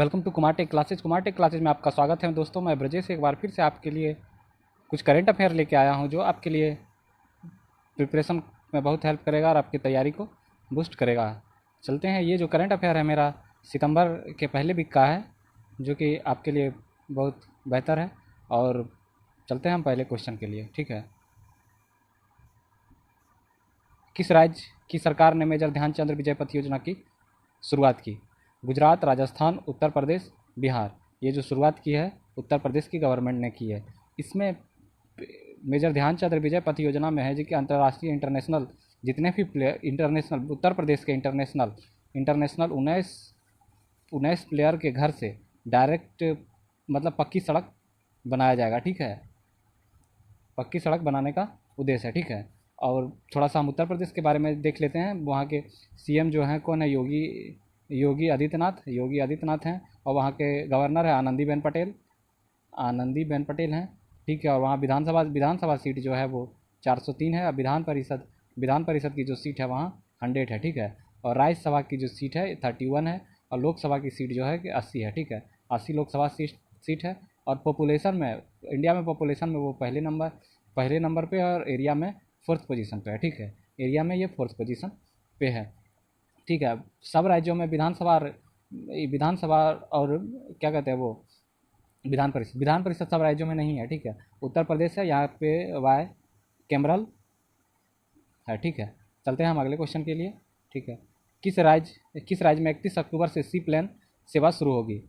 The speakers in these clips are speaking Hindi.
Welcome to Kumar tech classes. Kumar tech classes में आपका स्वागत है दोस्तों। मैं ब्रजेश एक बार फिर से आपके लिए कुछ करंट अफेयर लेके आया हूं जो आपके लिए प्रिपरेशन में बहुत हेल्प करेगा और आपकी तैयारी को बूस्ट करेगा। चलते हैं, ये जो करंट अफेयर है मेरा सितंबर के पहले वीक का है जो कि आपके लिए बहुत बेहतर है। और चलते हैं हम पहले क्वेश्चन के लिए, ठीक है। किस राज्य की सरकार ने मेजर ध्यानचंद विजय पथ योजना की शुरुआत की? गुजरात, राजस्थान, उत्तर प्रदेश, बिहार। ये जो शुरुआत की है उत्तर प्रदेश की गवर्नमेंट ने की है। इसमें मेजर ध्यानचंद विजय पथ योजना में है जो कि अंतर्राष्ट्रीय इंटरनेशनल जितने भी प्लेयर इंटरनेशनल उत्तर प्रदेश के इंटरनेशनल 19 प्लेयर के घर से डायरेक्ट मतलब पक्की सड़क बनाया जाएगा, ठीक है। पक्की सड़क बनाने का उद्देश्य है, ठीक है। और थोड़ा सा हम उत्तर प्रदेश के बारे में देख लेते हैं। वहाँ के सीएम जो हैं कौन है? योगी आदित्यनाथ हैं। और वहाँ के गवर्नर है आनंदीबेन पटेल हैं, ठीक है। और वहाँ विधानसभा सीट जो है वो 403 है। और विधान परिषद की जो सीट है वहाँ 100 है, ठीक है। और राज्यसभा की जो सीट है 31 है। और लोकसभा की सीट जो है कि 80 है, ठीक है। 80 लोकसभा सीट है। और पॉपुलेशन में इंडिया में पॉपुलेशन में वो पहले नंबर पे और एरिया में 4th पोजीशन पे है, ठीक है। एरिया में ये 4th पोजीशन पे है, ठीक है। सब राज्यों में विधानसभा और क्या कहते हैं वो विधान परिषद सब राज्यों में नहीं है, ठीक है। उत्तर प्रदेश है, यहाँ पे वाई कैमरल है, ठीक है। चलते हैं हम अगले क्वेश्चन के लिए, ठीक है। किस राज्य में 31 अक्टूबर से सी प्लेन सेवा शुरू होगी?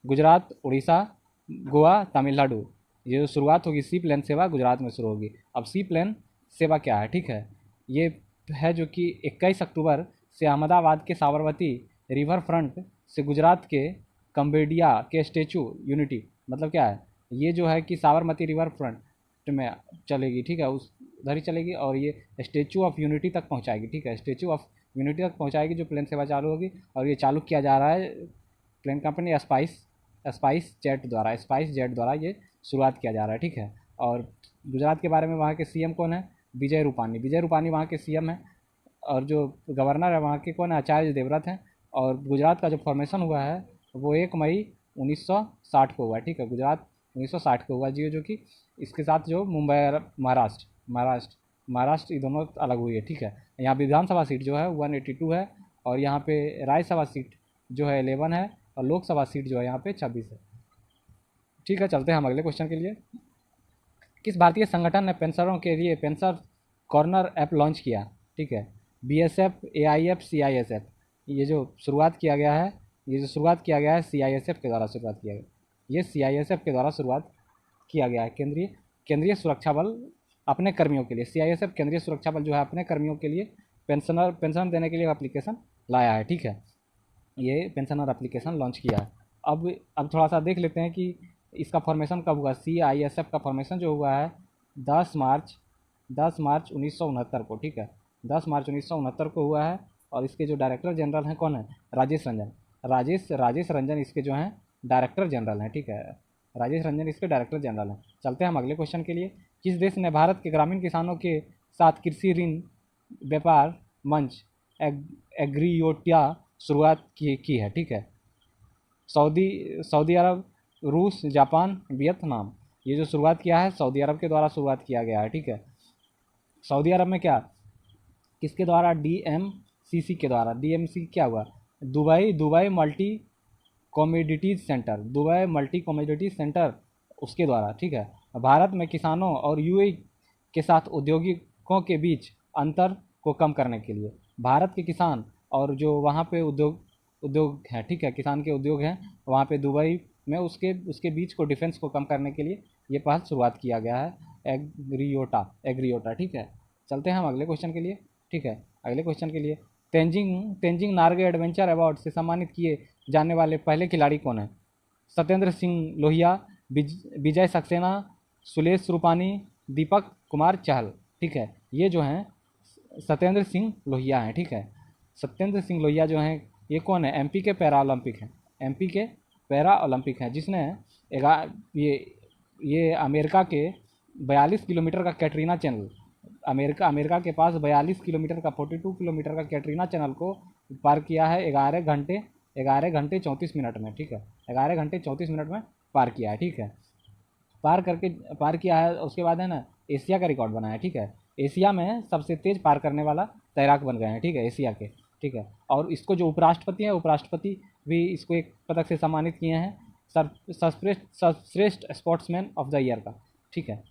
गुजरात, उड़ीसा, गोवा, तमिलनाडु। ये जो शुरुआत होगी सी प्लेन सेवा गुजरात में शुरू होगी। अब सी प्लेन सेवा क्या है, ठीक है। ये है जो कि 21 अक्टूबर से अहमदाबाद के साबरमती रिवर फ्रंट से गुजरात के कंबेडिया के स्टेचू यूनिटी, मतलब क्या है ये जो है कि साबरमती रिवर फ्रंट में चलेगी, ठीक है। उस उधर ही चलेगी और ये स्टेचू ऑफ यूनिटी तक पहुंचाएगी, ठीक है। स्टेचू ऑफ यूनिटी तक पहुंचाएगी जो प्लेन सेवा चालू होगी। और ये चालू किया जा रहा है प्लेन कंपनी स्पाइस जेट द्वारा ये शुरुआत किया जा रहा है, ठीक है। और गुजरात के बारे में वहाँ के सीएम कौन है? विजय रूपानी वहाँ के सीएम हैं। और जो गवर्नर है वहाँ के कौन है? आचार्य देवव्रत हैं। और गुजरात का जो फॉर्मेशन हुआ है वो 1 मई 1960 को हुआ है, ठीक है। गुजरात 1960 को हुआ जो कि इसके साथ जो मुंबई और महाराष्ट्र ये दोनों अलग हुई है, ठीक है। यहाँ विधानसभा सीट जो है 182 है। और यहाँ पे राज्यसभा सीट जो है 11 है। और लोकसभा सीट जो है यहाँ पे 26 है, ठीक है। चलते हैं हम अगले क्वेश्चन के लिए। किस भारतीय संगठन ने पेंशनरों के लिए पेंशन कॉर्नर ऐप लॉन्च किया? ठीक है, बीएसएफ, एआईएफ, सीआईएसएफ। ये जो शुरुआत किया गया है सीआईएसएफ के द्वारा शुरुआत किया गया। ये सीआईएसएफ के द्वारा शुरुआत किया गया है। केंद्रीय सुरक्षा बल अपने कर्मियों के लिए, सीआईएसएफ केंद्रीय सुरक्षा बल जो है अपने कर्मियों के लिए पेंशन देने के लिए एप्लीकेशन लाया है, ठीक है। ये पेंशनर एप्लीकेशन लॉन्च किया है। अब थोड़ा सा देख लेते हैं कि इसका फॉर्मेशन कब हुआ। सीआईएसएफ का फॉर्मेशन जो हुआ है 10 मार्च 1969 को, ठीक है। 10 मार्च 1969 को हुआ है। और इसके जो डायरेक्टर जनरल हैं कौन है? राजेश रंजन इसके जो हैं डायरेक्टर जनरल हैं, ठीक है। राजेश रंजन इसके डायरेक्टर जनरल हैं। चलते हैं हम अगले क्वेश्चन के लिए। किस देश ने भारत के ग्रामीण किसानों के साथ कृषि ऋण व्यापार मंच एग्रीयोटिया शुरुआत की है, ठीक है। सऊदी अरब, रूस, जापान, वियतनाम। ये जो शुरुआत किया है सऊदी अरब के द्वारा शुरुआत किया गया है, ठीक है। सऊदी अरब में क्या किसके द्वारा? डीएमसीसी के द्वारा। डीएमसी क्या हुआ? दुबई मल्टी कमोडिटीज़ सेंटर उसके द्वारा, ठीक है। भारत में किसानों और यूएई के साथ उद्योगिकों के बीच अंतर को कम करने के लिए भारत के किसान और जो वहाँ पे उद्योग हैं, ठीक है, किसान के उद्योग हैं वहाँ पे दुबई में उसके बीच को डिफेंस को कम करने के लिए ये पहल शुरुआत किया गया है एग्रीयोटा, ठीक है। चलते हैं हम अगले क्वेश्चन के लिए, ठीक है। अगले क्वेश्चन के लिए तेंजिंग नार्गे एडवेंचर अवार्ड से सम्मानित किए जाने वाले पहले खिलाड़ी कौन है? सत्येंद्र सिंह लोहिया, विजय सक्सेना, सुलेश रूपानी, दीपक कुमार चहल, ठीक है। ये जो हैं सत्येंद्र सिंह लोहिया हैं, ठीक है। सत्येंद्र सिंह लोहिया जो हैं ये कौन है? एमपी के पैरा ओलंपिक हैं जिसने ये अमेरिका के 42 किलोमीटर का कैटरीना चैनल अमेरिका के पास 42 किलोमीटर का 42 किलोमीटर का कैटरीना चैनल को पार किया है 11 घंटे 11 घंटे 34 मिनट में, ठीक है, 11 घंटे 34 मिनट में पार किया है, ठीक है। पार किया है। उसके बाद है ना एशिया का रिकॉर्ड बनाया है, ठीक है। एशिया में सबसे तेज पार करने वाला तैराक बन गए हैं, ठीक है, एशिया के, ठीक है। और इसको जो उपराष्ट्रपति हैं, उपराष्ट्रपति भी इसको एक पदक से सम्मानित किए हैं, सर्वश्रेष्ठ स्पोर्ट्समैन ऑफ द ईयर का, ठीक है।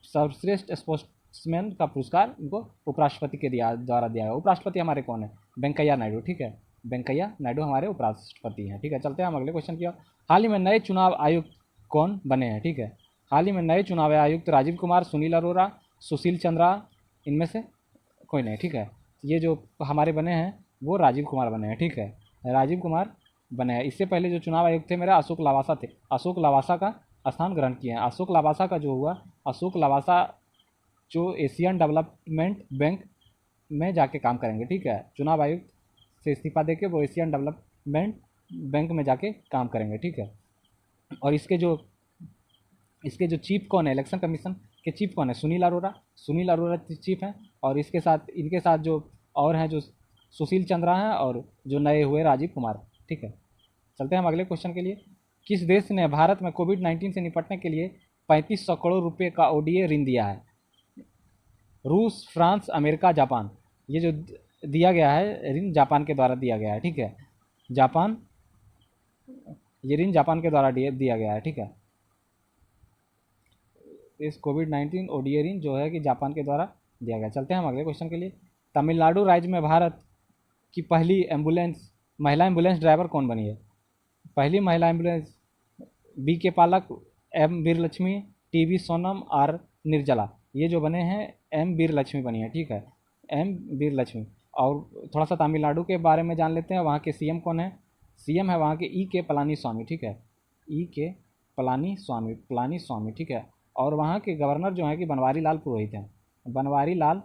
सर्वश्रेष्ठ स्पोर्ट्समैन का पुरस्कार इनको उपराष्ट्रपति के द्वारा दिया गया। उपराष्ट्रपति हमारे कौन है? वेंकैया नायडू, ठीक है, वेंकैया नायडू हमारे उपराष्ट्रपति हैं, ठीक है। चलते हैं हम अगले क्वेश्चन की ओर। हाल ही में नए चुनाव आयुक्त कौन बने हैं, ठीक है। हाल ही में नए चुनाव आयुक्त राजीव कुमार, सुनील अरोरा, सुशील चंद्रा, इनमें से कोई नहीं, ठीक है। ये जो हमारे बने हैं वो राजीव कुमार बने हैं, ठीक है, राजीव कुमार बने हैं। इससे पहले जो चुनाव आयुक्त थे मेरे अशोक लावासा थे, अशोक लावासा का स्थान ग्रहण किए हैं। अशोक लावासा का जो हुआ, अशोक लावासा जो एशियन डेवलपमेंट बैंक में जाके काम करेंगे, ठीक है। चुनाव आयुक्त से इस्तीफा देके वो एशियन डेवलपमेंट बैंक में जाके काम करेंगे, ठीक है। और इसके जो चीफ कौन है, इलेक्शन कमीशन के चीफ कौन है? सुनील अरोरा, सुनील अरोरा चीफ हैं। और इनके साथ जो और हैं, जो सुशील चंद्रा हैं और जो नए हुए राजीव कुमार, ठीक है। चलते हैं हम अगले क्वेश्चन के लिए। किस देश ने भारत में कोविड-19 से निपटने के लिए 3500 करोड़ रुपए का ओडीए ऋण दिया है? रूस, फ्रांस, अमेरिका, जापान। ये जो दिया गया है ऋण जापान के द्वारा दिया गया है, ठीक है। जापान, ये ऋण जापान के द्वारा दिया गया है, ठीक है। इस कोविड-19 ओडीए ऋण जो है कि जापान के द्वारा दिया गया। चलते हैं हम अगले क्वेश्चन के लिए। तमिलनाडु राज्य में भारत की पहली महिला एम्बुलेंस ड्राइवर कौन बनी है? पहली महिला एम्बुलेंस बी के पालक, एम वीरलक्ष्मी, टीवी सोनम और निर्जला। ये जो बने हैं एम वीरलक्ष्मी बनी है, ठीक है, एम वीरलक्ष्मी। और थोड़ा सा तमिलनाडु के बारे में जान लेते हैं। वहाँ के सीएम कौन है? सीएम है वहाँ के ई के पलानीस्वामी, ठीक है, ई के पलानीस्वामी, ठीक है। और वहाँ के गवर्नर जो हैं कि बनवारी लाल पुरोहित हैं, बनवारी लाल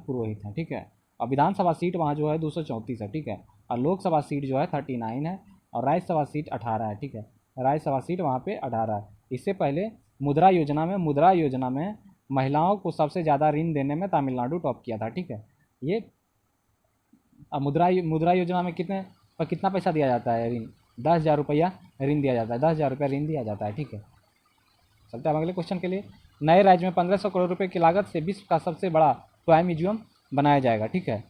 पुरोहित हैं, ठीक है। और विधानसभा सीट वहाँ जो है 234 है, ठीक है। और लोकसभा सीट जो है 39 है और राज्यसभा सीट 18 है, ठीक है। राज्यसभा सीट वहाँ पे 18 है। इससे पहले मुद्रा योजना में महिलाओं को सबसे ज़्यादा ऋण देने में तमिलनाडु टॉप किया था, ठीक है। ये मुद्रा योजना में कितना पैसा दिया जाता है? ऋण 10,000 रुपया ऋण दिया जाता है, 10,000 रुपया ऋण दिया जाता है, ठीक है। चलते हैं अगले क्वेश्चन के लिए। नए राज्य में 1500 करोड़ रुपए की लागत से विश्व का सबसे बड़ा टॉय म्यूजियम बनाया जाएगा, ठीक है।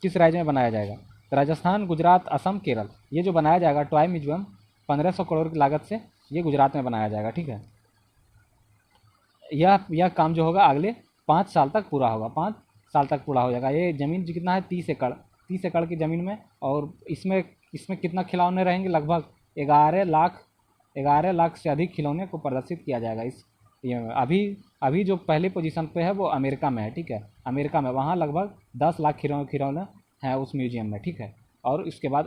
किस राज्य में बनाया जाएगा? राजस्थान, गुजरात, असम, केरल। ये जो बनाया जाएगा टॉय म्यूजियम 1500 करोड़ की लागत से, ये गुजरात में बनाया जाएगा, ठीक है। यह काम जो होगा अगले 5 साल तक पूरा होगा, 5 साल तक पूरा हो जाएगा। ये ज़मीन कितना है? 30 एकड़ की ज़मीन में। और इसमें कितना खिलौने रहेंगे? लगभग 11 लाख से अधिक खिलौने को प्रदर्शित किया जाएगा इस ये में। अभी जो पहले पोजीशन पे है वो अमेरिका में है, ठीक है, अमेरिका में। वहाँ लगभग 10 लाख खिलौने हैं उस म्यूजियम में, ठीक है। और इसके बाद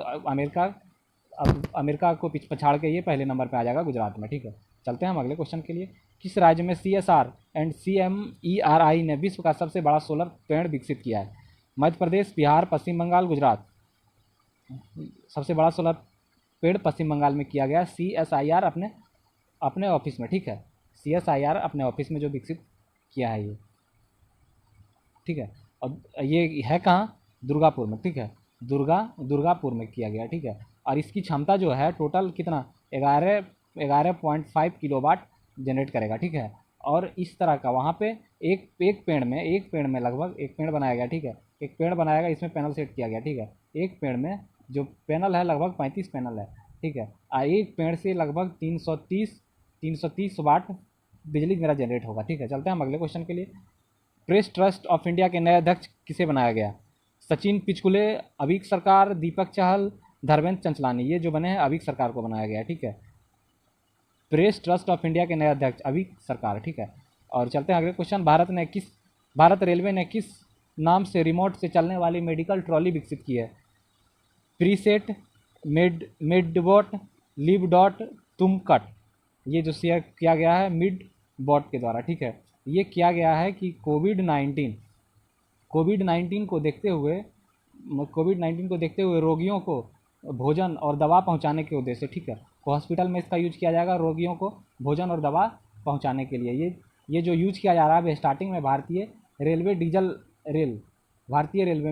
अमेरिका को पछाड़ के ये पहले नंबर पे आ जाएगा गुजरात में, ठीक है। चलते हैं हम अगले क्वेश्चन के लिए। किस राज्य में CSR एंड CMERI ने विश्व का सबसे बड़ा सोलर पेड़ विकसित किया है? मध्य प्रदेश, बिहार, पश्चिम बंगाल, गुजरात। सबसे बड़ा सोलर पेड़ पश्चिम बंगाल में किया गया CSIR अपने ऑफिस में, ठीक है। CSIR अपने ऑफिस में जो विकसित किया है ये, ठीक है। और ये है कहाँ? दुर्गापुर में, ठीक है, दुर्गापुर में किया गया, ठीक है। और इसकी क्षमता जो है टोटल कितना? 11.5 किलोवाट जनरेट करेगा, ठीक है। और इस तरह का वहाँ पे एक पेड़ में लगभग एक पेड़ बनाया गया, ठीक है। एक पेड़ बनाया गया, इसमें पैनल सेट किया गया, ठीक है। एक पेड़ में जो पैनल है लगभग 35 पैनल है, ठीक है। एक पेड़ से लगभग 330 वाट बिजली मेरा जनरेट होगा, ठीक है। चलते हैं हम अगले क्वेश्चन के लिए। प्रेस ट्रस्ट ऑफ इंडिया के नए अध्यक्ष किसे बनाया गया? सचिन पिचकुले, अभीक सरकार, दीपक चहल, धर्मेंद्र चंचलानी। ये जो बने हैं अभीक सरकार को बनाया गया, ठीक है। प्रेस ट्रस्ट ऑफ इंडिया के नए अध्यक्ष अभीक सरकार, ठीक है। और चलते हैं अगले क्वेश्चन। भारत रेलवे ने किस नाम से रिमोट से चलने वाली मेडिकल ट्रॉली विकसित की है? प्रीसेट, मिडबॉट, लिव डॉट, तुमकट। ये जो शेयर किया गया है मिड बॉट के द्वारा, ठीक है। ये किया गया है कि कोविड-19 को देखते हुए रोगियों को भोजन और दवा पहुंचाने के उद्देश्य से, ठीक है। हॉस्पिटल में इसका यूज किया जाएगा रोगियों को भोजन और दवा पहुंचाने के लिए। ये जो यूज किया जा रहा है स्टार्टिंग में भारतीय रेलवे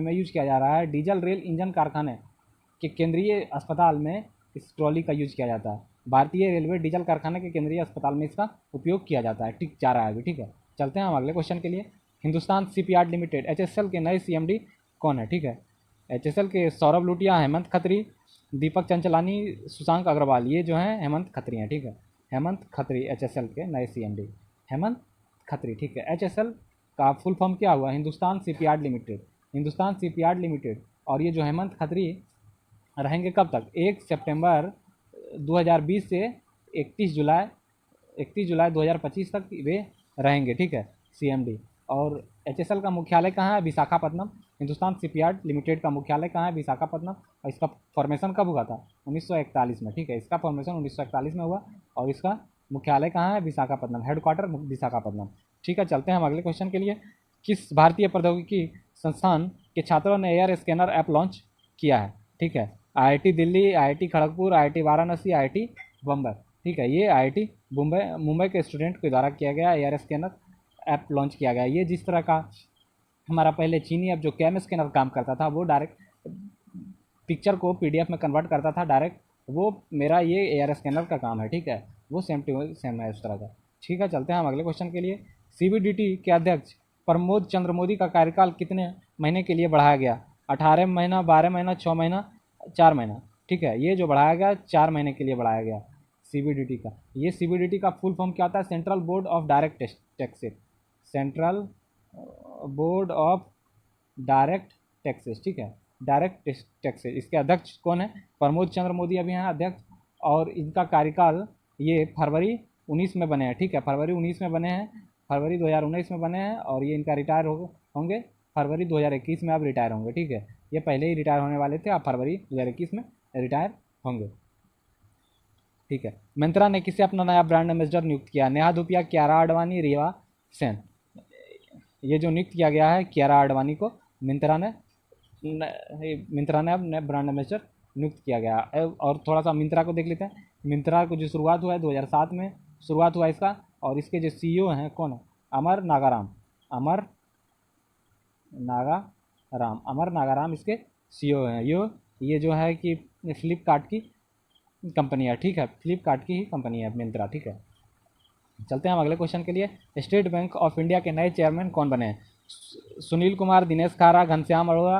में यूज किया जा रहा है। डीजल रेल इंजन कारखाने के केंद्रीय अस्पताल में इस ट्रॉली का यूज किया जाता है? भारतीय रेलवे डीजल कारखाना के केंद्रीय अस्पताल में इसका उपयोग किया जाता है। ठीक जा रहा है अभी, ठीक है। चलते हैं हम अगले क्वेश्चन के लिए। हिंदुस्तान शिपयार्ड लिमिटेड एचएसएल के नए सीएमडी कौन है? ठीक है, एचएसएल के सौरभ लुटिया, हेमंत खत्री, दीपक चंचलानी, सुशांक अग्रवाल, ये जो हैं हेमंत खत्री हैं। ठीक है, हेमंत खत्री एचएसएल के नए सीएमडी, हेमंत खत्री। ठीक है, एचएसएल का फुल फॉर्म क्या हुआ? Hindustan shipyard limited, Hindustan shipyard limited. और ये जो हेमंत खत्री रहेंगे कब तक? 1 सितंबर 2020 से 31 जुलाई 2025 तक वे रहेंगे। ठीक है, सीएमडी। और एचएसएल का मुख्यालय कहाँ है? विशाखापट्टनम। हिंदुस्तान शिपयार्ड लिमिटेड का मुख्यालय कहाँ है? विशाखापट्टनम। और इसका फॉर्मेशन कब हुआ था? 1941 में। ठीक है, इसका फॉर्मेशन 1941 में हुआ और इसका मुख्यालय कहाँ है? विशाखापट्टनम, हेडक्वार्टर विशाखापट्टनम। ठीक है, चलते हैं हम अगले क्वेश्चन के लिए। किस भारतीय प्रौद्योगिकी संस्थान के छात्रों ने एयर स्कैनर ऐप लॉन्च किया है? ठीक है, IIT Delhi, IIT Kharagpur, IIT Varanasi, IIT Bombay. ठीक है, ये आईआईटी मुंबई के स्टूडेंट के द्वारा किया गया एयर स्कैनर ऐप लॉन्च किया गया। ये जिस तरह का हमारा पहले चीनी ऐप जो कैम स्कैनर काम करता था, वो डायरेक्ट पिक्चर को पीडीएफ में कन्वर्ट करता था डायरेक्ट, वो मेरा ये एयर स्कैनर का काम है। ठीक है, वो सेम टू सेम है उस तरह का। ठीक है, चलते हैं हम अगले क्वेश्चन के लिए। सीबीडीटी के अध्यक्ष प्रमोद चंद्र मोदी का कार्यकाल कितने महीने के लिए बढ़ाया गया? 18 महीना, 12 महीना, 6 महीना, 4 महीना। ठीक है, ये जो बढ़ाया गया 4 महीने के लिए बढ़ाया गया सीबीडीटी का। ये सीबीडीटी का फुल फॉर्म क्या होता है? Central board of direct taxes, central board of direct taxes. ठीक है, डायरेक्ट टैक्सेस। इसके अध्यक्ष कौन है? प्रमोद चंद्र मोदी अभी हैं अध्यक्ष, और इनका कार्यकाल ये फरवरी 19 में बने हैं। ठीक है, फरवरी 19 में बने हैं, फरवरी 2019 में बने हैं, और ये इनका रिटायर होंगे फरवरी 2021 में। अब रिटायर होंगे। ठीक है, ये पहले ही रिटायर होने वाले थे, अब फरवरी 2021 में रिटायर होंगे। ठीक है, मिंत्रा ने किसे अपना नया ब्रांड एम्बेसडर नियुक्त किया? नेहा धूपिया, कियारा आडवाणी, रीवा सेन। ये जो नियुक्त किया गया है कियारा आडवाणी को, मिंत्रा ने अब नया ब्रांड एम्बेसडर नियुक्त किया गया। और थोड़ा सा मिंत्रा को देख लेते हैं। मिंत्रा को जो शुरुआत हुआ है 2007 में शुरुआत हुआ इसका, और इसके जो सीईओ हैं कौन है? अमर नागाराम इसके सीईओ हैं। ये जो है कि फ्लिपकार्ट की कंपनी है। ठीक है, फ्लिपकार्ट की ही कंपनी है मिंत्रा। ठीक है, चलते हैं हम अगले क्वेश्चन के लिए। स्टेट बैंक ऑफ इंडिया के नए चेयरमैन कौन बने हैं? सुनील कुमार, दिनेश खारा, घनश्याम अरोड़ा,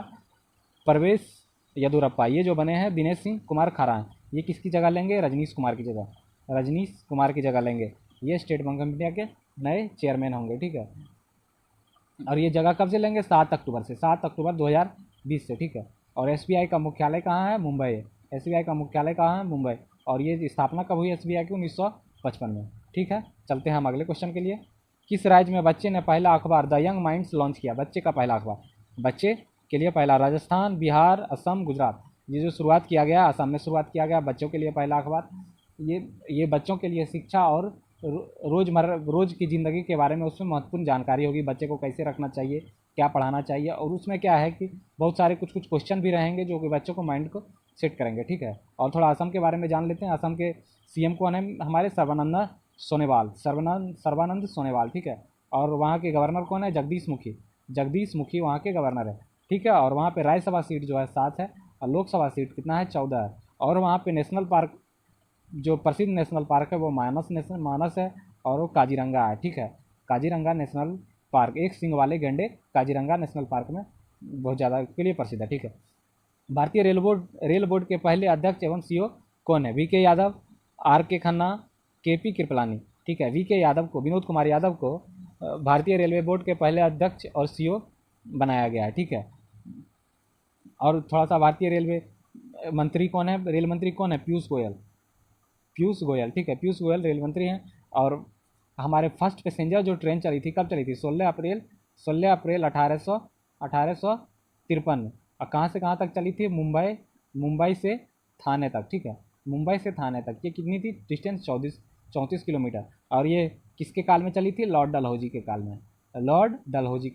परवेश येदुरप्पा। ये जो बने हैं दिनेश सिंह कुमार खारा हैं। ये किसकी जगह लेंगे? रजनीश कुमार की जगह लेंगे। ये स्टेट बैंक ऑफ इंडिया के नए चेयरमैन होंगे। ठीक है, और ये जगह कब से लेंगे? 7 अक्टूबर से, 7 अक्टूबर 2020 से। ठीक है, और एसबीआई का मुख्यालय कहाँ है? मुंबई है। एसबीआई का मुख्यालय कहाँ है? मुंबई। और ये स्थापना कब हुई एसबीआई की? 1955 में। ठीक है, चलते हैं हम अगले क्वेश्चन के लिए। किस राज्य में बच्चे ने पहला अखबार द यंग माइंड्स लॉन्च किया? बच्चे का पहला अखबार, बच्चे के लिए पहला। राजस्थान, बिहार, असम, गुजरात। ये जो शुरुआत किया गया, असम में शुरुआत किया गया बच्चों के लिए पहला अखबार। ये बच्चों के लिए शिक्षा और रोज़ की ज़िंदगी के बारे में उसमें महत्वपूर्ण जानकारी होगी। बच्चे को कैसे रखना चाहिए, क्या पढ़ाना चाहिए, और उसमें क्या है कि बहुत सारे कुछ क्वेश्चन भी रहेंगे जो कि बच्चों को माइंड को सेट करेंगे। ठीक है, और थोड़ा असम के बारे में जान लेते हैं। असम के सीएम कौन है? हमारे सर्बानंद सोनोवाल। ठीक है, और वहाँ के गवर्नर कौन है? जगदीश मुखी वहाँ के गवर्नर है। ठीक है, और वहाँ पे राज्यसभा सीट जो है 7 है, और लोकसभा सीट कितना है? 14 है। और वहाँ पे नेशनल पार्क, जो प्रसिद्ध नेशनल पार्क है वो मानस है, और वो काजीरंगा है। ठीक है, काजीरंगा नेशनल पार्क, एक सिंग वाले गैंडे काजीरंगा नेशनल पार्क में बहुत ज़्यादा के लिए प्रसिद्ध है। ठीक है, भारतीय रेल बोर्ड के पहले अध्यक्ष एवं सीईओ कौन है? V K Yadav, R K. Khanna, K P. Kripalani. ठीक है, विनोद कुमार यादव को भारतीय रेलवे बोर्ड के पहले अध्यक्ष और सीईओ बनाया गया है। ठीक है, और थोड़ा सा भारतीय रेलवे मंत्री कौन है? रेल मंत्री कौन है? पीयूष गोयल। ठीक है, पीयूष गोयल रेल मंत्री हैं। और हमारे फर्स्ट पैसेंजर जो ट्रेन चली थी कब चली थी? 16 अप्रैल 1853। और कहाँ से कहाँ तक चली थी? मुंबई से थाने तक। ठीक है, मुंबई से थाने तक। ये कितनी थी डिस्टेंस? 34 किलोमीटर। और ये किसके काल में चली थी? लॉर्ड डलहौजी के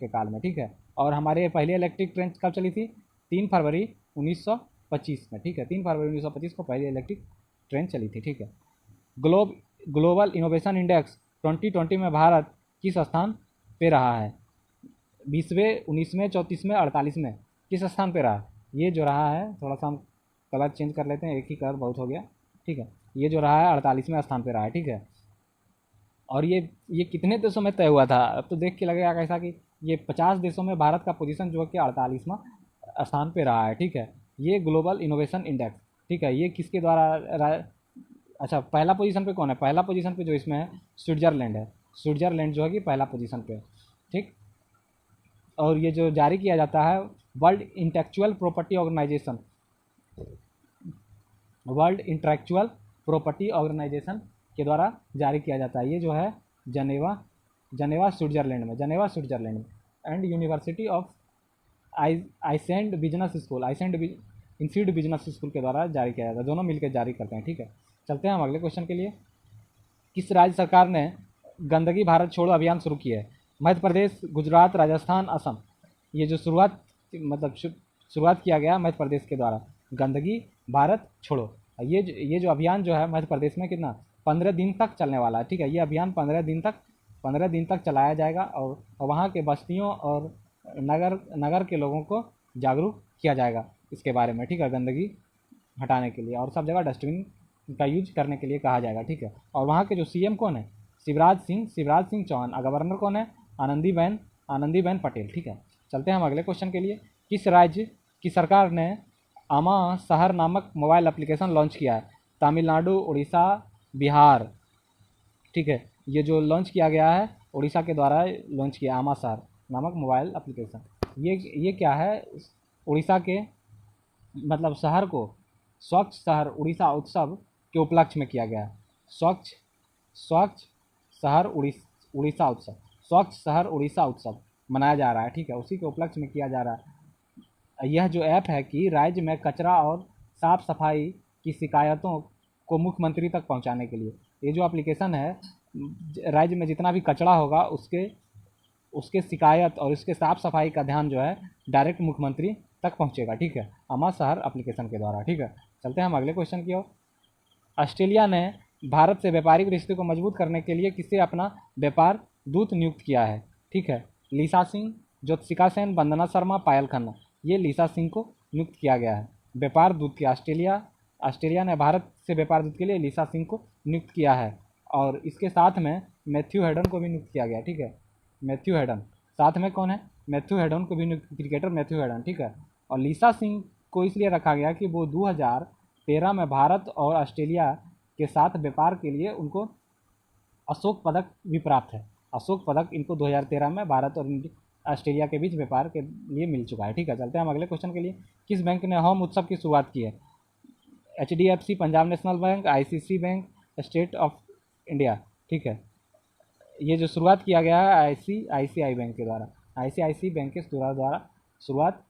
काल में। ठीक है, और हमारे पहले इलेक्ट्रिक ट्रेन कब चली थी? 3 फरवरी 1925 में। ठीक है, 3 फरवरी 1925 को पहली इलेक्ट्रिक ट्रेन चली थी। ठीक है, ग्लोबल इनोवेशन इंडेक्स 2020 में भारत किस स्थान पे रहा है? 20वें, 19वें, 34वें, 48वें? किस स्थान पे रहा? ये जो रहा है, थोड़ा सा हम कलर चेंज कर लेते हैं, एक ही कलर बहुत हो गया, ठीक है। ये जो रहा है 48वें स्थान पे रहा है, ठीक है। और ये कितने देशों में तय हुआ था, अब तो देख के लगेगा कैसा कि ये 50 देशों में भारत का पोजीशन जो है कि 48वां स्थान पे रहा है, ठीक है। ये ग्लोबल इनोवेशन इंडेक्स, ठीक है, ये किसके द्वारा अच्छा पहला पोजीशन पे कौन है, पहला पोजीशन पे जो इसमें है स्विट्जरलैंड है, स्विट्जरलैंड जो है कि पहला पोजीशन पे है, ठीक। और ये जो जारी किया जाता है world intellectual property organisation, world intellectual property organisation के द्वारा जारी किया जाता है। ये जो है जनेवा स्विट्जरलैंड में, जनेवा स्विट्जरलैंड में, एंड यूनिवर्सिटी ऑफ आइसेंड बिजनेस स्कूल, आइसेंड इंस्टीट्यूट बिजनेस स्कूल के द्वारा जारी किया जाता है, दोनों मिलकर जारी करते हैं, ठीक है। चलते हैं हम अगले क्वेश्चन के लिए। किस राज्य सरकार ने गंदगी भारत छोड़ो अभियान शुरू किया है? मध्य प्रदेश, गुजरात, राजस्थान, असम। ये जो शुरुआत किया गया मध्य प्रदेश के द्वारा, गंदगी भारत छोड़ो। ये जो अभियान जो है मध्य प्रदेश में कितना 15 दिन तक चलने वाला है, ठीक है। ये अभियान 15 दिन तक चलाया जाएगा और वहाँ के बस्तियों और नगर के लोगों को जागरूक किया जाएगा इसके बारे में, ठीक है, गंदगी हटाने के लिए, और सब जगह डस्टबिन का यूज करने के लिए कहा जाएगा, ठीक है। और वहाँ के जो सीएम कौन है, शिवराज सिंह चौहान। गवर्नर कौन है, आनंदीबेन पटेल, ठीक है। चलते हैं हम अगले क्वेश्चन के लिए। किस राज्य की सरकार ने आमा शहर नामक मोबाइल एप्लीकेशन लॉन्च किया है? तमिलनाडु, उड़ीसा, बिहार, ठीक है। ये जो लॉन्च किया गया है उड़ीसा के द्वारा लॉन्च किया आमा शहर नामक मोबाइल एप्लीकेशन। ये क्या है, उड़ीसा के मतलब शहर को स्वच्छ शहर उड़ीसा उत्सव के उपलक्ष्य में किया गया है। स्वच्छ शहर उड़ीसा उत्सव, स्वच्छ शहर उड़ीसा उत्सव मनाया जा रहा है, ठीक है, उसी के उपलक्ष्य में किया जा रहा है। यह जो ऐप है कि राज्य में कचरा और साफ सफाई की शिकायतों को मुख्यमंत्री तक पहुंचाने के लिए, ये जो एप्लीकेशन है राज्य में जितना भी कचरा होगा उसके शिकायत और उसके साफ सफाई का ध्यान जो है डायरेक्ट मुख्यमंत्री तक पहुंचेगा, ठीक है, आमा शहर एप्लीकेशन के द्वारा, ठीक है। चलते हैं हम अगले क्वेश्चन की ओर। ऑस्ट्रेलिया ने भारत से व्यापारिक रिश्ते को मजबूत करने के लिए किसे अपना व्यापार दूत नियुक्त किया है? ठीक है, लीसा सिंह, ज्योतिका सेन, वंदना शर्मा, पायल खन्ना। ये लीसा सिंह को नियुक्त किया गया है व्यापार दूत की। ऑस्ट्रेलिया ने भारत से व्यापार दूत के लिए लीसा सिंह को नियुक्त किया है, और इसके साथ में मैथ्यू हेडन को भी नियुक्त किया गया, ठीक है। मैथ्यू हेडन साथ में कौन है? मैथ्यू हेडन को भी नियुक्त, क्रिकेटर मैथ्यू हेडन, ठीक है। और लीसा सिंह को इसलिए रखा गया कि वो 2013 में भारत और ऑस्ट्रेलिया के साथ व्यापार के लिए उनको अशोक पदक भी प्राप्त है। अशोक पदक इनको 2013 में भारत और ऑस्ट्रेलिया के बीच व्यापार के लिए मिल चुका है, ठीक है। चलते हैं हम अगले क्वेश्चन के लिए। किस बैंक ने होम उत्सव की शुरुआत की है? HDFC, Punjab national bank, ICICI bank, state of India, ठीक है। ये जो शुरुआत किया गया है ICICI बैंक के द्वारा, ICICI बैंक के द्वारा शुरुआत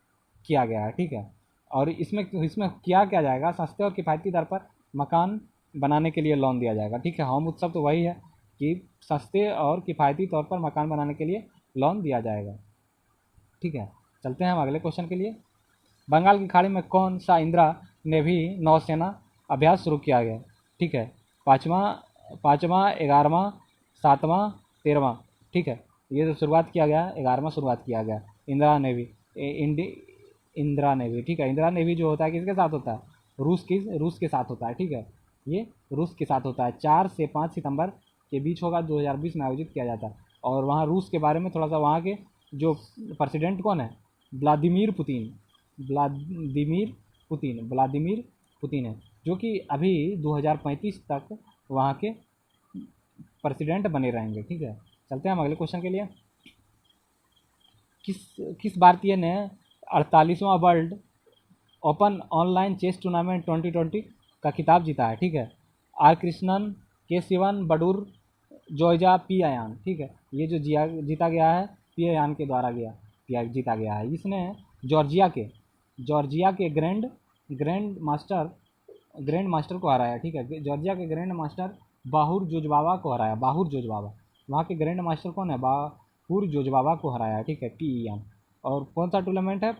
किया गया है, ठीक है। और इसमें किया क्या जाएगा, सस्ते और किफ़ायती दर पर मकान बनाने के लिए लोन दिया जाएगा, ठीक है। होम उत्सव तो वही है कि सस्ते और किफ़ायती तौर पर मकान बनाने के लिए लोन दिया जाएगा, ठीक है। चलते हैं हम अगले क्वेश्चन के लिए। बंगाल की खाड़ी में कौन सा इंदिरा नेवी नौसेना अभ्यास शुरू किया गया? ठीक है, पाँचवा, 11वां, 7वां, 13वां, ठीक है। ये जो शुरुआत किया गया 11वां शुरुआत किया गया इंदिरा नेवी, इंदिरा नेवी, ठीक है। इंदिरा नेवी जो होता है किसके साथ होता है? रूस के साथ होता है, ठीक है। ये रूस के साथ होता है। 4 से 5 सितंबर के बीच होगा, 2020 में आयोजित किया जाता है। और वहाँ रूस के बारे में थोड़ा सा, वहाँ के जो प्रेसिडेंट कौन है? व्लादिमीर पुतिन है, जो कि अभी 2035 तक वहाँ के प्रेसिडेंट बने रहेंगे, ठीक है। चलते हैं हम अगले क्वेश्चन के लिए। किस भारतीय ने 48वां world open online chess tournament 2020 का खिताब जीता है? ठीक है, आर कृष्णन, के शिवन, बडूर, जोइजा, पी अयान, ठीक है। ये जो जीता गया है पी अयान के द्वारा जीता गया है। इसने जॉर्जिया के ग्रैंड मास्टर को हराया, ठीक है। जॉर्जिया के ग्रैंड मास्टर बाहुर जोजबावा को हराया। वहाँ के ग्रैंड मास्टर कौन है? बाहुर जोजबावा को हराया, ठीक है, PEN। और कौन सा टूर्नामेंट है?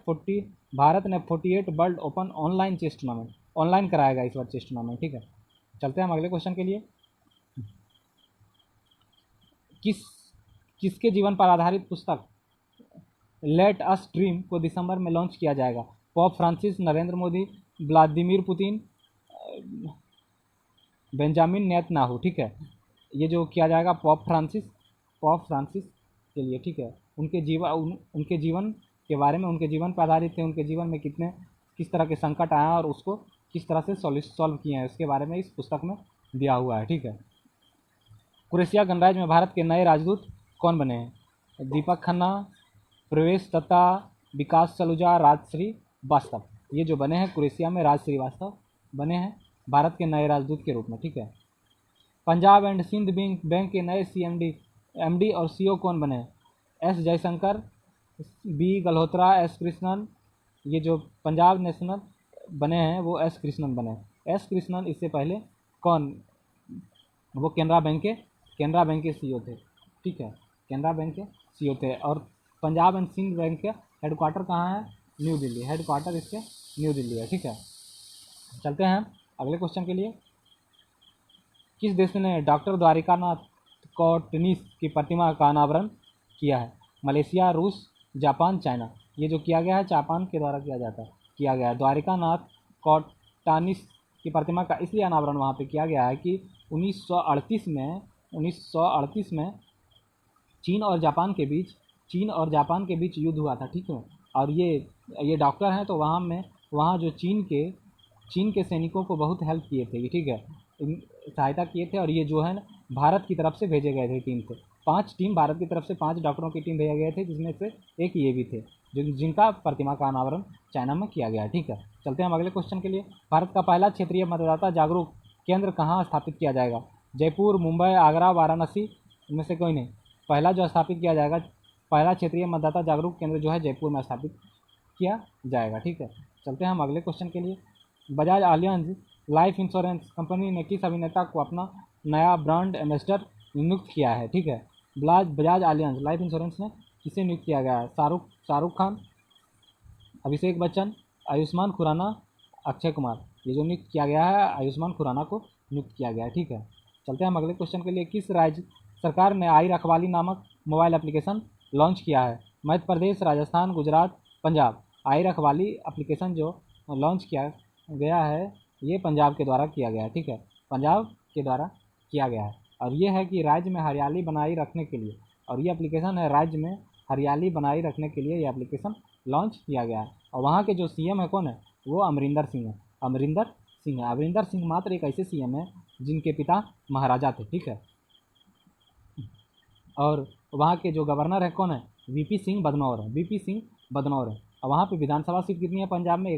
भारत ने 48 world open online chess tournament online कराएगा इस बार चेस टूर्नामेंट, ठीक है। चलते हैं हम अगले क्वेश्चन के लिए। किसके जीवन पर आधारित पुस्तक लेट अस ड्रीम को दिसंबर में लॉन्च किया जाएगा? Pop Francis, Narendra Modi, Vladimir Putin, Benjamin Netanyahu, ठीक है। ये जो किया जाएगा पॉप फ्रांसिस के लिए, ठीक है। उनके जीवन के बारे में, उनके जीवन पर आधारित है, उनके जीवन में किस तरह के संकट आए और उसको किस तरह से सॉल्व किए हैं, उसके बारे में इस पुस्तक में दिया हुआ है, ठीक है। क्रोएशिया गणराज्य में भारत के नए राजदूत कौन बने हैं? दीपक खन्ना, प्रवेश दत्ता, विकास सलूजा, राजश्री वास्तव। ये जो बने हैं क्रोएशिया में, राजश्री वास्तव बने हैं भारत के नए राजदूत के रूप में, ठीक है। पंजाब एंड सिंध बैंक के नए एमडी और सीईओ कौन बने हैं? S Jaishankar, B Galhotra, S Krishnan. ये जो पंजाब नेशनल बने हैं वो एस कृष्णन बने हैं। एस कृष्णन इससे पहले कौन, वो केनरा बैंक के सीईओ थे, ठीक है। केनरा बैंक के सीईओ थे। और पंजाब एंड सिंध बैंक के हेडक्वार्टर कहाँ है? न्यू दिल्ली। हेडक्वार्टर इसके न्यू दिल्ली है, ठीक है। चलते हैं अगले क्वेश्चन के लिए। किस देश ने डॉक्टर द्वारिकानाथ कोटनीस की प्रतिमा का अनावरण किया है? मलेशिया, रूस, जापान, चाइना। ये जो किया गया है जापान के द्वारा किया गया है। द्वारिकानाथ कोटनीस की प्रतिमा का इसलिए अनावरण वहाँ पे किया गया है कि 1938 में चीन और जापान के बीच युद्ध हुआ था, ठीक है। और ये डॉक्टर हैं, तो वहाँ जो चीन के सैनिकों को बहुत हेल्प किए थे, ठीक है, सहायता किए थे। और ये जो है भारत की तरफ से भेजे गए थे टीम से, 5 टीम भारत की तरफ से 5 डॉक्टरों की टीम भेजे गए थे, जिसमें से एक ये भी थे जिनका प्रतिमा का अनावरण चाइना में किया गया, ठीक है। चलते हैं हम अगले क्वेश्चन के लिए। भारत का पहला क्षेत्रीय मतदाता जागरूक केंद्र कहाँ स्थापित किया जाएगा? जयपुर, मुंबई, आगरा, वाराणसी, इनमें से कोई नहीं। पहला जो स्थापित किया जाएगा, पहला क्षेत्रीय मतदाता जागरूक केंद्र जो है जयपुर में स्थापित किया जाएगा, ठीक है। चलते हैं हम अगले क्वेश्चन के लिए। Bajaj Allianz life insurance company ने किस अभिनेता को अपना नया ब्रांड एम्बेसडर नियुक्त किया है? ठीक है, बजाज आलियांज लाइफ इंश्योरेंस ने किसे नियुक्त किया गया है? शाहरुख खान, अभिषेक बच्चन, आयुष्मान खुराना, अक्षय कुमार। ये जो नियुक्त किया गया है आयुष्मान खुराना को नियुक्त किया गया है, ठीक है। चलते हैं हम अगले क्वेश्चन के लिए। किस राज्य सरकार ने आई रखवाली नामक मोबाइल एप्लीकेशन लॉन्च किया है? मध्य प्रदेश, राजस्थान, गुजरात, पंजाब। आई रखवाली एप्लीकेशन जो लॉन्च किया गया है ये पंजाब के द्वारा किया गया है, ठीक है, पंजाब के द्वारा किया गया है। और ये है कि राज्य में हरियाली बनाए रखने के लिए, और ये एप्लीकेशन है राज्य में हरियाली बनाए रखने के लिए ये एप्लीकेशन लॉन्च किया गया है। और वहाँ के जो सीएम है कौन है? वो अमरिंदर सिंह है। अमरिंदर सिंह मात्र एक ऐसे सीएम है जिनके पिता महाराजा थे, ठीक है। और वहाँ के जो गवर्नर है कौन है? वीपी सिंह बदनौर है। और वहाँ पे विधानसभा सीट कितनी है पंजाब में?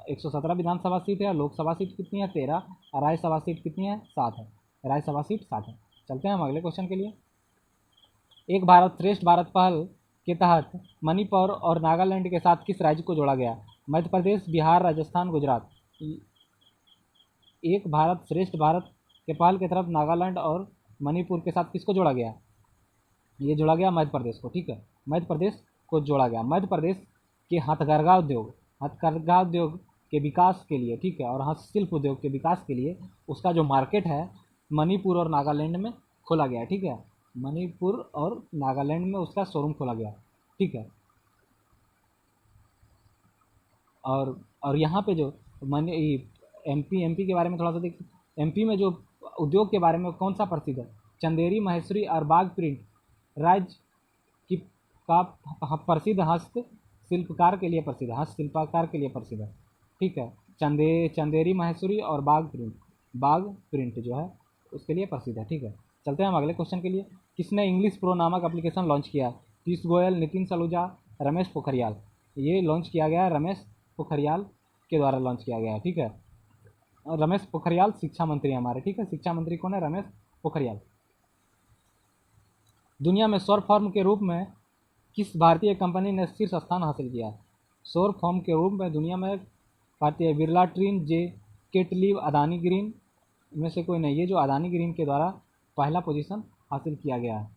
117 विधानसभा सीट है। लोकसभा सीट कितनी है? 13। और राज्यसभा सीट कितनी है? 7 है। राज्यसभा सीट 7 है। चलते हैं हम अगले क्वेश्चन के लिए। एक भारत श्रेष्ठ भारत पहल के तहत मणिपुर और नागालैंड के साथ किस राज्य को जोड़ा गया? मध्य प्रदेश, बिहार, राजस्थान, गुजरात। एक भारत श्रेष्ठ भारत के पहल के तरफ नागालैंड और मणिपुर के साथ किसको जोड़ा गया? ये जोड़ा गया मध्य प्रदेश को, ठीक है, मध्य प्रदेश को जोड़ा गया। मध्य प्रदेश के हथकरघा उद्योग के विकास के लिए, ठीक है, और हस्तशिल्प उद्योग के विकास के लिए उसका जो मार्केट है मणिपुर और नागालैंड में खोला गया, ठीक है, मणिपुर और नागालैंड में उसका शोरूम खोला गया, ठीक है। और यहाँ पे जो एमपी के बारे में थोड़ा सा देखिए। एमपी में जो उद्योग के बारे में कौन सा प्रसिद्ध है? चंदेरी, महेश्वरी और बाग प्रिंट राज्य की का प्रसिद्ध हस्तशिल्पकार के लिए प्रसिद्ध है, ठीक है। चंदेरी, महेश्वरी और बाग प्रिंट जो है उसके लिए प्रसिद्ध है, ठीक है। चलते हैं हम अगले क्वेश्चन के लिए। किसने इंग्लिश प्रो नामक एप्लीकेशन लॉन्च किया? पीयूष गोयल, नितिन सलूजा, रमेश पोखरियाल। ये लॉन्च किया गया है रमेश पोखरियाल के द्वारा लॉन्च किया गया है, ठीक है। रमेश पोखरियाल शिक्षा मंत्री हमारे, ठीक है, शिक्षा मंत्री कौन है? रमेश पोखरियाल। दुनिया में सौर फॉर्म के रूप में किस भारतीय कंपनी ने शीर्ष स्थान हासिल किया? सौर फॉर्म के रूप में दुनिया में भारतीय बिरला ट्रिन, केटलिव, अदानी ग्रीन में से कोई नहीं। ये जो अदानी ग्रीन के द्वारा पहला पोजीशन हासिल किया गया है।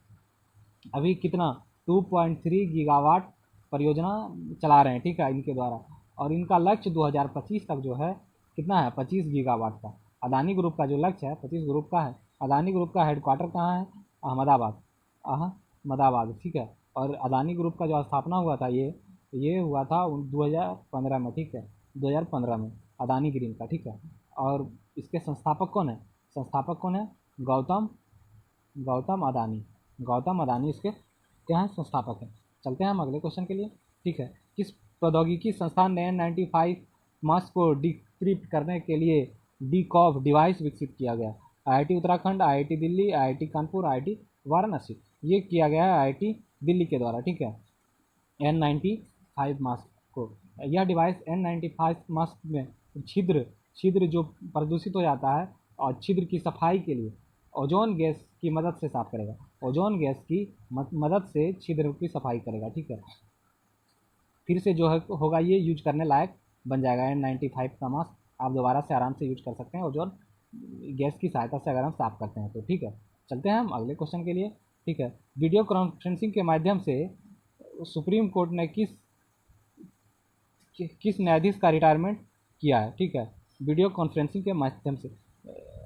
अभी कितना 2.3 गीगावाट परियोजना चला रहे हैं, ठीक है, इनके द्वारा। और इनका लक्ष्य 2025 तक जो है कितना है? 25 गीगावाट का। अदानी ग्रुप का जो लक्ष्य है 25 ग्रुप का है। अदानी ग्रुप का हेडक्वार्टर कहाँ है? अहमदाबाद, ठीक है। और अदानी ग्रुप का जो स्थापना हुआ था ये हुआ था 2015 में, ठीक है। 2015 में, अदानी ग्रीन का, ठीक है। और इसके संस्थापक कौन है? संस्थापक कौन है? गौतम अदानी। गौतम अदानी इसके क्या हैं? संस्थापक हैं। चलते हैं हम अगले क्वेश्चन के लिए, ठीक है। किस प्रौद्योगिकी संस्थान ने N95 मास्क को डिक्रिप्ट करने के लिए डीकॉव डिवाइस विकसित किया गया? IIT Uttarakhand, IIT Delhi, IIT Kanpur, IIT Varanasi. ये किया गया है IIT दिल्ली के द्वारा, ठीक है। N95 मास्क को, यह डिवाइस N95 मास्क में छिद्र जो प्रदूषित हो जाता है और छिद्र की सफाई के लिए ओजोन गैस की मदद से साफ करेगा। ओजोन गैस की मदद से छिद्र की सफाई करेगा, ठीक है। फिर से जो है होगा ये यूज करने लायक बन जाएगा। N95 का मास्क आप दोबारा से आराम से यूज कर सकते हैं ओजोन गैस की सहायता से, अगर हम साफ करते हैं तो, ठीक है। चलते हैं हम अगले क्वेश्चन के लिए, ठीक है। वीडियो कॉन्फ्रेंसिंग के माध्यम से सुप्रीम कोर्ट ने किस न्यायाधीश का रिटायरमेंट किया है? ठीक है, वीडियो कॉन्फ्रेंसिंग के माध्यम से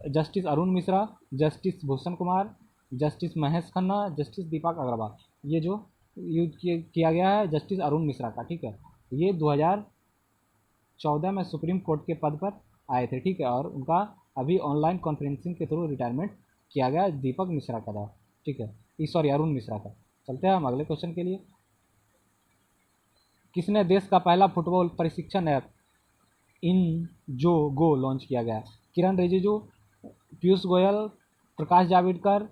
justice Arun Mishra, justice Bhushan Kumar, justice Mahesh Khanna, justice Deepak Agrawal. ये जो यूज किया गया है जस्टिस अरुण मिश्रा का, ठीक है। ये 2014 में सुप्रीम कोर्ट के पद पर आए थे, ठीक है। और उनका अभी ऑनलाइन कॉन्फ्रेंसिंग के थ्रू रिटायरमेंट किया गया दीपक मिश्रा का था, ठीक है, सॉरी अरुण मिश्रा का। चलते हैं हम अगले क्वेश्चन के लिए। किसने देश का पहला फुटबॉल प्रशिक्षण ऐप इन जो गो लॉन्च किया गया? किरण रिजिजू, पीयूष गोयल, प्रकाश जावड़ेकर,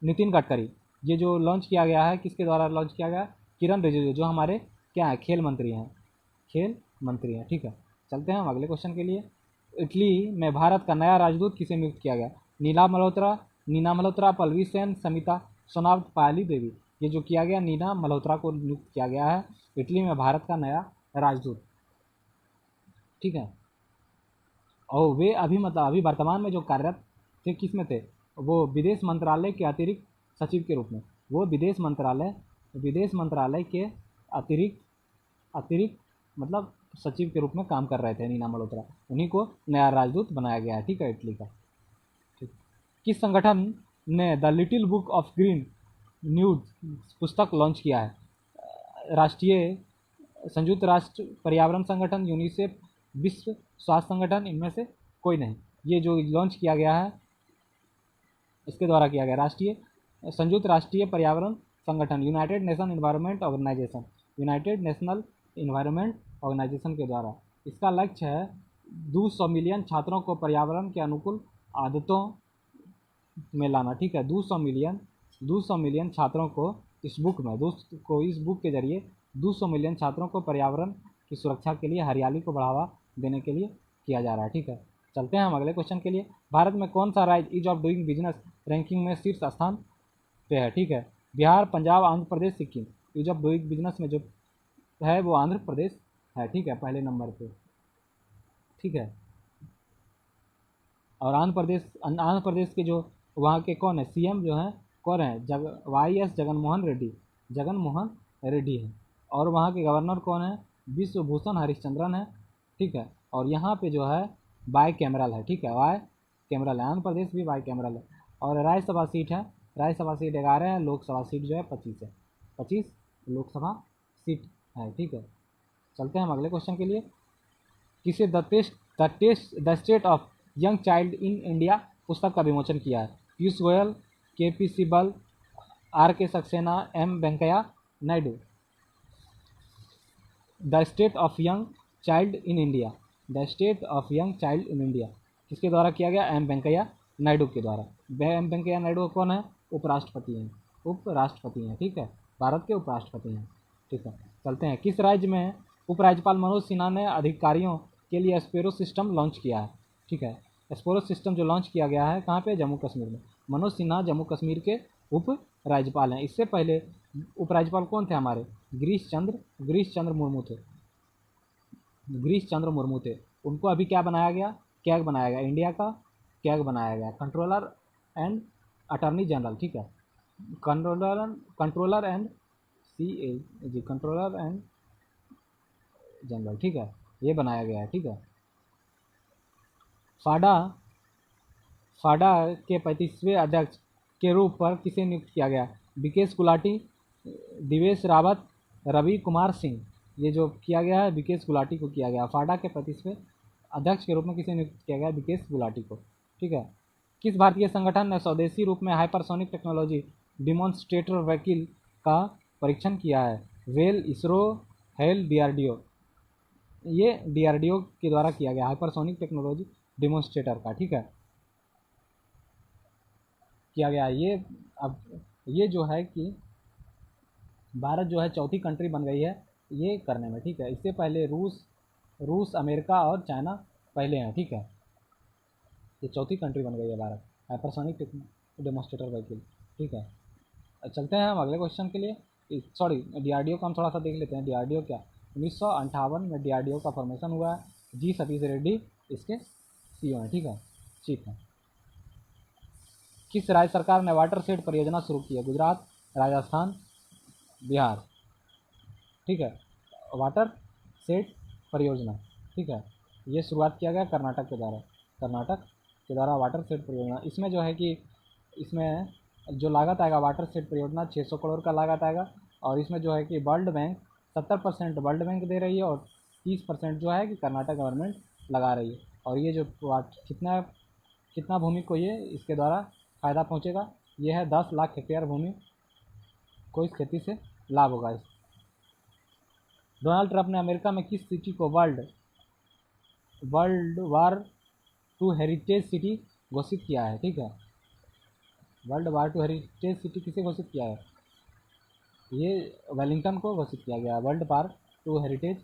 नितिन गडकरी। ये जो लॉन्च किया गया है किसके द्वारा लॉन्च किया गया? किरण रिजिजू, जो हमारे क्या है, खेल मंत्री हैं, खेल मंत्री हैं, ठीक है। चलते हैं हम अगले क्वेश्चन के लिए। इटली में भारत का नया राजदूत किसे नियुक्त किया गया? नीना मल्होत्रा, पल्लवी सेन, समिता सोनावत, पायली देवी। ये जो किया गया, नीना मल्होत्रा को नियुक्त किया गया है इटली में भारत का नया राजदूत, ठीक है। और वे अभी वर्तमान में जो कार्यरत थे किस में थे? वो विदेश मंत्रालय के अतिरिक्त सचिव के रूप में, वो विदेश मंत्रालय के अतिरिक्त मतलब सचिव के रूप में काम कर रहे थे नीना मल्होत्रा। उन्हीं को नया राजदूत बनाया गया है, ठीक है, इटली का, ठीक। किस संगठन ने the little book of green news पुस्तक लॉन्च किया है? संयुक्त राष्ट्र पर्यावरण संगठन, यूनिसेफ, विश्व स्वास्थ्य संगठन, इनमें से कोई नहीं। ये जो लॉन्च किया गया है इसके द्वारा किया गया, संयुक्त राष्ट्रीय पर्यावरण संगठन, यूनाइटेड नेशनल इन्वायरमेंट ऑर्गेनाइजेशन के द्वारा। इसका लक्ष्य है 200 मिलियन छात्रों को पर्यावरण के अनुकूल आदतों में लाना, ठीक है। 200 मिलियन छात्रों को इस बुक के जरिए 200 मिलियन छात्रों को पर्यावरण की सुरक्षा के लिए, हरियाली को बढ़ावा देने के लिए किया जा रहा है, ठीक है। चलते हैं हम अगले क्वेश्चन के लिए। भारत में कौन सा राज्य ease of doing business ranking में शीर्ष स्थान पे है? ठीक है, Bihar, Punjab, Andhra Pradesh, Sikkim. Ease of doing business में जो है वो आंध्र प्रदेश है, ठीक है, पहले नंबर पे, ठीक है। और आंध्र प्रदेश के जो वहाँ के कौन है सीएम जो हैं, कौन है? YS जगनमोहन रेड्डी है। और वहाँ के गवर्नर कौन है? विश्वभूषण हरिश्चंद्रन है, ठीक है। और यहाँ पे जो है बाई कैमरल है, ठीक है, बाई कैमरल है। आंध्र प्रदेश भी बाई कैमरल है। और राज्यसभा सीट 11 है, लोकसभा सीट जो है 25 है, 25 लोकसभा सीट है, ठीक है। चलते हैं हम अगले क्वेश्चन के लिए। किसे the state of young child in India पुस्तक का विमोचन किया है? Piyush Goyal, KP Sibal, RK Saxena, M Venkaiah Naidu. The state of young child in India किसके द्वारा किया गया? M वेंकैया नायडू के द्वारा। M वेंकैया नायडू कौन है? उपराष्ट्रपति हैं, ठीक है, भारत के उपराष्ट्रपति हैं, ठीक है। चलते हैं। किस राज्य में उपराज्यपाल मनोज सिन्हा ने अधिकारियों के लिए स्पैरो सिस्टम लॉन्च किया है? ठीक है, स्पैरो सिस्टम जो लॉन्च किया गया है कहाँ पे? जम्मू कश्मीर में। मनोज सिन्हा जम्मू कश्मीर के उप राज्यपाल हैं। इससे पहले उपराज्यपाल कौन थे हमारे? गिरीश चंद्र मुर्मू थे। उनको अभी क्या बनाया गया? कैग बनाया गया, इंडिया का कैग बनाया गया, कंट्रोलर एंड अटॉर्नी जनरल, ठीक है, कंट्रोलर एंड जनरल, ठीक है, ये बनाया गया है, ठीक है। फाडा के 35वें अध्यक्ष के रूप पर किसे नियुक्त किया गया? विकेश गुलाटी, दिवेश रावत, रवि कुमार सिंह। ये जो किया गया है विकेश गुलाटी को किया गया। फाडा के प्रतिष्ठित अध्यक्ष के रूप में किसे नियुक्त किया गया? विकेश गुलाटी को। ठीक है। किस भारतीय संगठन ने स्वदेशी रूप में हाइपरसोनिक टेक्नोलॉजी डिमॉन्स्ट्रेटर व्हीकल का परीक्षण किया है? Well, ISRO, hello, DRDO. ये डीआरडीओ के द्वारा किया गया हाइपरसोनिक टेक्नोलॉजी डिमॉन्स्ट्रेटर का। ठीक है, किया गया ये। अब ये जो है कि भारत जो है चौथी कंट्री बन गई है ये करने में। ठीक है, इससे पहले रूस, अमेरिका और चाइना पहले हैं। ठीक है, ये चौथी कंट्री बन गई है भारत हाइपरसोनिक डेमोन्स्ट्रेटर व्हीकल। ठीक है, चलते हैं हम अगले क्वेश्चन के लिए। सॉरी, डीआरडीओ का हम थोड़ा सा देख लेते हैं। डीआरडीओ क्या, 1958 में डीआरडीओ का फॉर्मेशन हुआ है। जी सतीश रेड्डी इसके सीईओ हैं। ठीक है, चीफ हैं। किस राज्य सरकार ने वाटर शेड परियोजना शुरू की है? गुजरात, राजस्थान, बिहार। ठीक है, वाटर शेड परियोजना। ठीक है, ये शुरुआत किया गया कर्नाटक के द्वारा। कर्नाटक के द्वारा वाटर शेड परियोजना। इसमें जो है कि इसमें जो लागत आएगा वाटर शेड परियोजना 600 करोड़ का लागत आएगा। और इसमें जो है कि वर्ल्ड बैंक 70% वर्ल्ड बैंक दे रही है और 30% जो है कि कर्नाटक गवर्नमेंट लगा रही है। और ये जो कितना भूमि को ये इसके द्वारा फ़ायदा पहुँचेगा? ये है 10 लाख हेक्टेयर भूमि को इस खेती से लाभ होगा। डोनाल्ड ट्रंप ने अमेरिका में किस सिटी को वर्ल्ड वार 2 हेरिटेज सिटी घोषित किया है? ठीक है, वर्ल्ड वार 2 हेरिटेज सिटी किसे घोषित किया है? ये वेलिंगटन को घोषित किया गया वर्ल्ड वार 2 हेरिटेज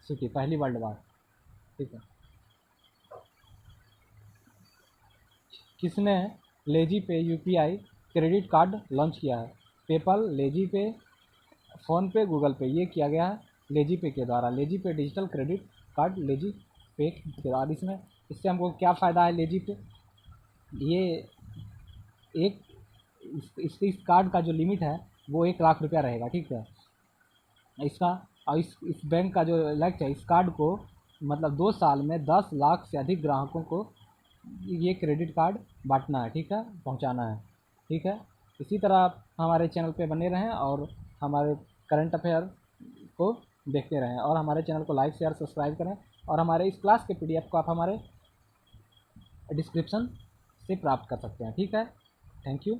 सिटी, पहली वर्ल्ड वार। ठीक है, किसने लेजी पे यूपीआई क्रेडिट कार्ड लॉन्च किया है? पेपल, लेजी पे, फ़ोनपे, गूगल पे। ये किया गया है लेजी पे के द्वारा। लेजी पे डिजिटल क्रेडिट कार्ड लेजी पे के द्वारा। इससे हमको क्या फ़ायदा है? लेजी पे ये एक इस कार्ड का जो लिमिट है वो 1 लाख रुपया रहेगा। ठीक है, इसका और इस बैंक का जो लक्ष्य है, इस कार्ड को मतलब 2 साल में 10 लाख से अधिक ग्राहकों को ये क्रेडिट कार्ड बांटना है। ठीक है, पहुंचाना है। ठीक है, इसी तरह आप हमारे चैनल पे बने रहें और हमारे करंट अफेयर को देखते रहें और हमारे चैनल को लाइक, शेयर, सब्सक्राइब करें। और हमारे इस क्लास के पीडीएफ को आप हमारे डिस्क्रिप्शन से प्राप्त कर सकते हैं। ठीक है, थैंक यू।